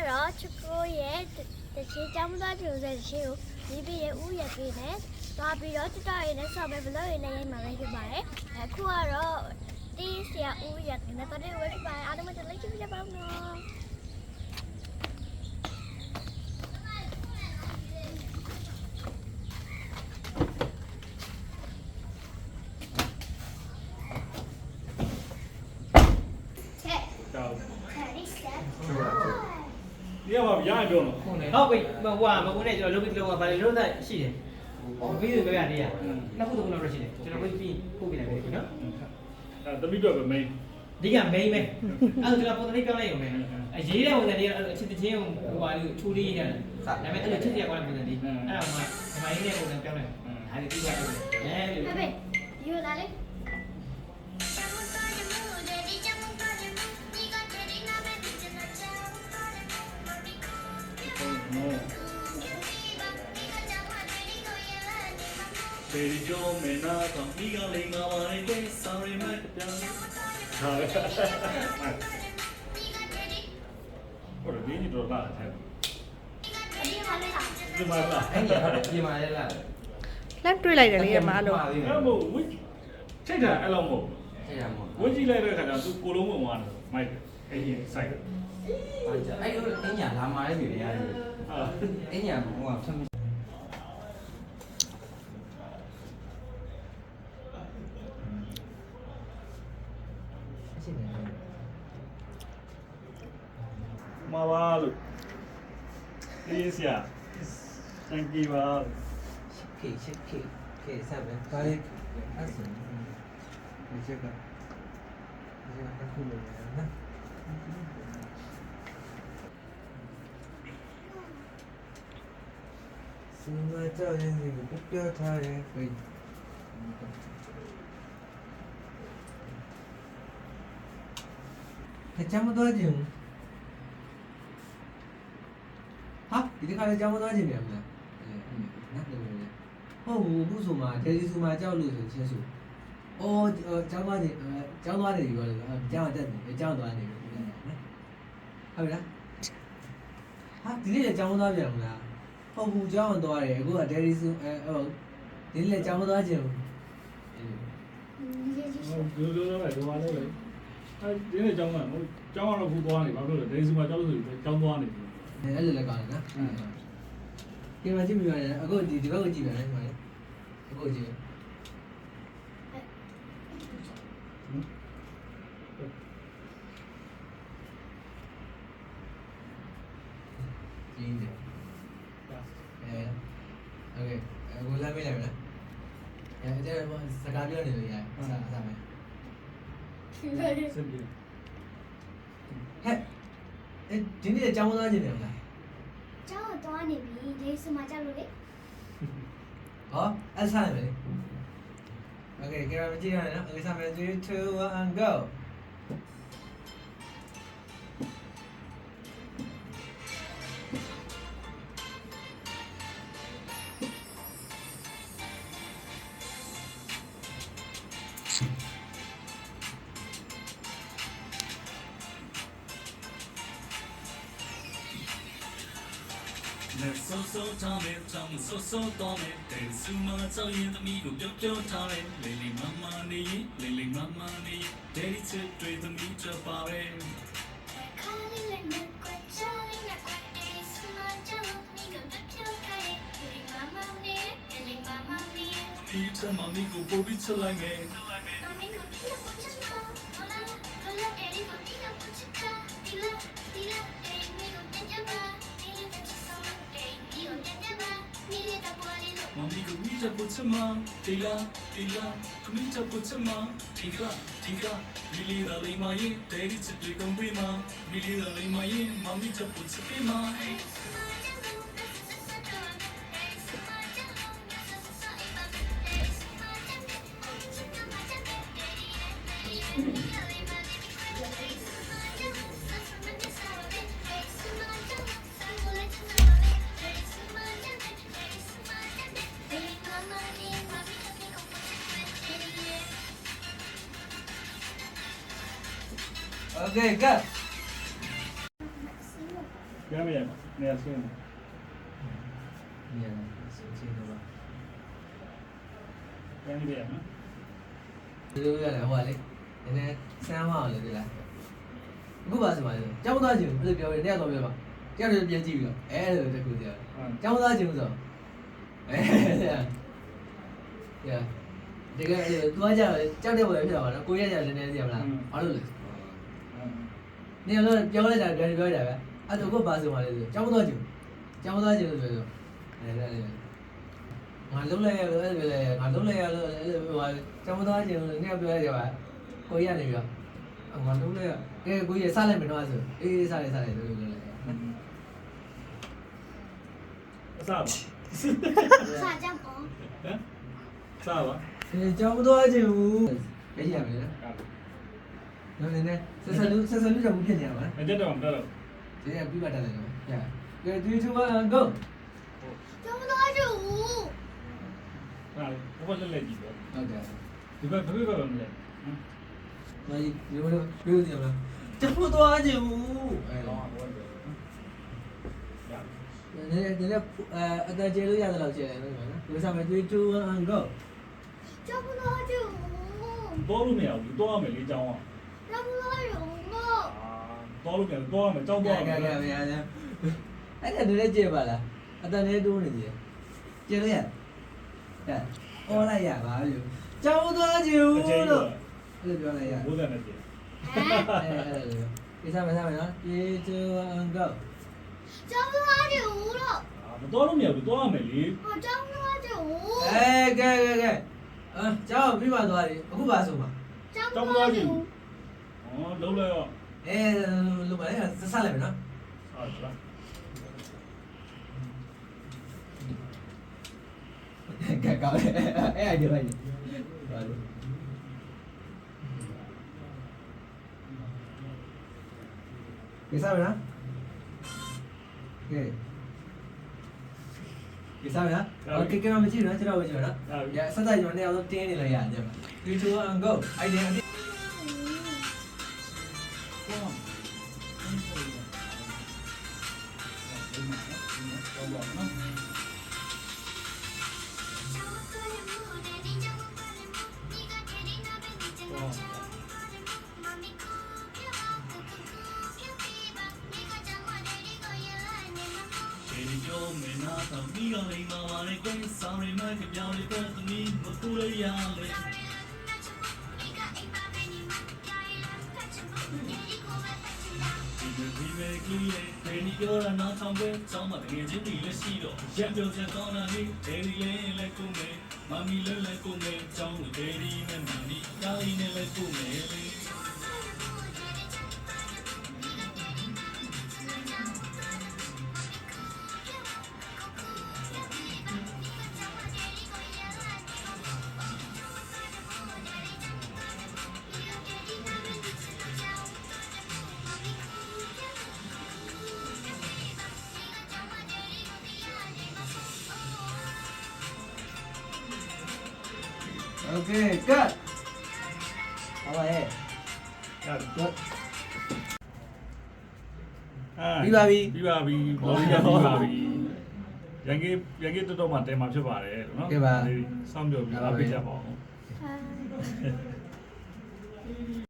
ကတော့ချကိုရဲ့တချေကျောင်းသားကျိုးတဲ့တချေကိုဒီပြည့်ရဲ့ဥရပြည့်နဲ့သွားပြီးတော့တက်တော်ရည်နဲ့ဆော့မဲ့ဘလို့ရည်နဲ့ရိုက်မှာပဲဖြစ်ပါတယ်အခုကတော့တီးဆရာဥရနဲ့တော်တဲ့ဝက်ဖြစ်ပါတယ်အားလုံးမတလိုက်ကြည့်ပြပါဦးနော်ဒီကမှာရရပြောလို့ဟုတ်ပြီဟိုကမကုန်းနဲ့ကျွန်တော်လုပ်ပြီးတော့ဗာလေလုံးသက်ရှိတယ်ဟိုပြီးပြပြနေရနှစ်ခုသုံးခုလောက်ရှိတယ်ကျွန်တော်ပြီးပို့ပြလိုက်ပြီနော်အဲတမိတော့ပဲ main ဒီက main ပဲအဲ့ဒါကျွန်တော်ပုံစံလေးပြောင်းလိုက်ရုံပဲအရေးတဲ့ပုံစံလေးအချစ်တချင်းဟိုဟာလေးချိုးလေးရတယ်ဒါပေမဲ့အဲ့လိုချစ်ရကွာတဲ့ပုံစံလေးအဲ့ဒါမှဒီမိုင်းလေးပုံစံပြောင်းလိုက်ဒါလေးပြီးသွားတယ်အဲဒီဟုတ်ပြီယူလာလေဘေရီဂျိုမင်းနာတော့ဒီကလေးငါပါနေတဲ့ sorry မပြောင်းဟာဟုတ်တယ်ဒီတော့လာတယ်ဒီမှာလာအဲ့ဒီဟုတ်တယ်ပြင်မာလဲလားလမ်းတွေးလိုက်တယ်လေမအားလို့အဲ့မို့ဝစ်ထိတ်တာအဲ့လောက်မဟုတ်ထိတ်တာမဟုတ်ဝစ်ကြည့်လိုက်တဲ့ခါကျသူကိုလုံးဝင်သွားတယ်မိုက်အဲ့ဒီစိုက်ဘာကြအဲ့လိုအညာလာမာတဲ့ပြည်ရတယ်ဟာအညာဟိုကဖမ်းมาပါလို့အေးဆရာ thank you ပါခေဆက်ပဲဒါလေးအဲ့ဆိုဒီချက်ကအခုလိုနော်စူမကြောက်ရင်ဒီကိုပြောထားတယ်ဟိုကြမ်းမသွားကြဘူးဟာဒီခါလေးကြောင်းမသွားခြင်းမြန်မလားနော်ဟုတ်ဘူးဆိုမှတယ်လီဆိုမှကြောက်လို့ဆိုချင်းဆိုအော်ကြောင်းသွားခြင်းကြောင်းသွားတယ်ပြောတယ်ကြောင်းတက်တယ်ကြောင်းသွားတယ်ဟုတ်ပြီလားဟာဒီနေ့ကြောင်းသွားပြန်မလားဟုတ်ဘူးကြောင်းသွားတယ်အခုကတယ်လီဆိုဟုတ်ဒီနေ့ကြောင်းသွားခြင်းဟုတ်လို့ပဲဒီမှာလည်းအဲဒီနေ့ကြောင်းကတော့ကြောင်းကတော့ခုသွားနေဘာလို့လဲဒေးစုမှာကြောက်လို့ဆိုကြောင်းသွားနေပြီအဲ့လိုလည်းကောင်းတယ်နော်ဒီမှာကြည့်ပြရတယ်အခုဒီဘက်ကိုကြည့်ပြရတယ်ဒီမှာလေအခုကြည့်ကြည့်တယ်โอเคအခုလာမေးလိုက်မလားအဲ့ဒါစကားပြောနေလို့ရတယ်အစားမယ်စစ်ပြီဟဲ့ဒီနေ့အကြောင်းသားခြင်းတယ်မလားကျောင်းသွားနေပြီဒီစမှာကြောက်လို့လေဟောအဲ့ဆိုင်မယ်โอเคကဲမကြည့်ရအောင်နော်အဲ့ဆိုင်မယ်3 2 1 go so tame tang so tome te suma so yin the mi go pyo tare lily mama ni daddy chit twe the mi cha pa re khali le me kwa cha le kwa te suma cha mi go pyo tare lily mama ni pizza mami go po bi cha lai me mami go pizza po cha lola daddy go pizza po cha dila daddy mi go pizza pa Mami go mi cha puchma tila mi cha puchma tika lili da lai ma yin daddy chit twe kong pi ma lili da lai ma yin mami cha puchpi ma Okay, go. ပြန်မရမှာနေရာဆင်း နေရာချင်းတော့ ပြန်မရမှာ ဒီလိုရတယ်ဟိုကလေနည်းနည်းဆန်းမအောင်လေဒီလားအခုပါဆိုပါလေကျောင်းသားချင်းဘယ်လိုပြောလဲတယောက်တော့ပြောပါတယောက်တော့ပြန်ကြည့်ပြီးတော့အဲ့လိုတကူတည်းကျောင်းသားချင်းဆိုရတကယ်သူကကြောက်ကြောက်တဲ့ဘယ်ဖြစ်သွားမှာလဲကိုရရနည်းနည်းသိရမလားဘာလို့လဲနေရာတော့ပြောလိုက်တာပြန်ပြောလိုက်တာပဲအဲ့တော့ကိုပါဆိုပါလေကျောင်းသားချင်းလို့ပြောဆိုငါလုံးလိုက်ရလို့အဲ့လိုလေငါလုံးလိုက်ရလို့အဲ့လိုဟိုကျောင်းသားချင်းလို့နေရာပြောလိုက်ကြပါကိုရနေပြီးတော့ငါလုံးလိုက်ကဲကိုကြီးစလိုက်မယ်တော့ဆိုအေးစလိုက်လို့လုံးလိုက် အစားပါ စာကြောင့်ပေါ့ ဟမ်စားပါ ကျောင်းသွားချင်ဘူးကြည့်ရမယ်နော်နည်းနည်းဆက်ဆက်လူကြောင့်ဖြစ်နေရမှာ အတက်တော့မတက်တော့ ဒီကပြပတ်တယ်နော်ကဲကဲ3 2 1 go ကျောင်းသားကျူ ဟာဘယ်လိုလဲကြည့်တော့ ဟုတ်တယ် ဒီဘက်ဘယ်ဘက်မလဲ မကြီးဒီလိုပြောနေရမလားကျောင်းသွားချင်ဘူးအဲ တော့ဟုတ်တယ် နည်းနည်းအတကျေလို့ရတယ်လို့ကျဲတယ်နော်ဒီစားမယ်3 2 1 go ကျောင်းသားကျူ တော့လို့မရဘူးတော့ရမယ်လေကြောင်းอ่ะ ကျောင်းသားကျူမ တော့လို့မရဘူးတော့ရမယ်ကြောင်းတော့ရမယ် ကဲဗျာအဲ့ဒါလည်းကျေပါလားအတန်လေးတိုးနေတယ်ကျေလို့ရဟဲ့အော်လိုက်ရပါလို့ကျောင်းသွားချင်ဘူးလို့အဲ့လိုပြောလိုက်ရ ဘိုးတယ်နဲ့ကြည့် ဒီစားမယ်နော်3 2 1 go ကျောင်းသားကျူလို့ မတော့လို့မရဘူးတော့ရမယ်လေ ကျောင်းသားကျူ ကဲကျောင်းပြီးမှသွားပြီအခုပါဆိုမှာ ကျောင်းသားကျူ ဩလုံးလိုက်ရော လူပါလေဆက်လိုက်မယ်နော် ဟုတ်လား ကောင်းအဲ့အကြိုက်နေပါလို့ဒီစားမယ်နော်ဒီစားမယ်နော်โอเคကဲမကြည့်နော်ကျွန်တော်ဝင်ကြည့်နော်ရဆက်တိုက်ကျွန်တော်လည်းတင်းနေလိုက်ရတယ်မှာ3 2 1 go အဲ့ဒီအ ဒီကြောမင်းနာတော့ဒီကလေးမပါလေကိုယ်ဆောင်ရမယ်ကြောင်လေးတော့သမီးမကူရရလေဒီမဲ့ကလေးရဲ့ဒီကြောရနာဆောင်ပဲဆောင်းမငယ်ချင်းတီလက်ရှိတော့ရံပြောစကောင်းလာနေဒေဒီလေးလည်းကိုမယ်မမီလည်းလည်းကိုမယ်ချောင်းဒေဒီနဲ့မမီတားရင်းနဲ့လည်းကိုမယ် Okay, cut. Apa eh? ပြီးပါပြီ ပြီးပါပြီဘောလေးကပြီးပါပြီရန်ကြီးတော်တော်မှတဲမှာဖြစ်ပါတယ်လို့နော်စောင့်ပြောပြီးအားပေးကြပါဦး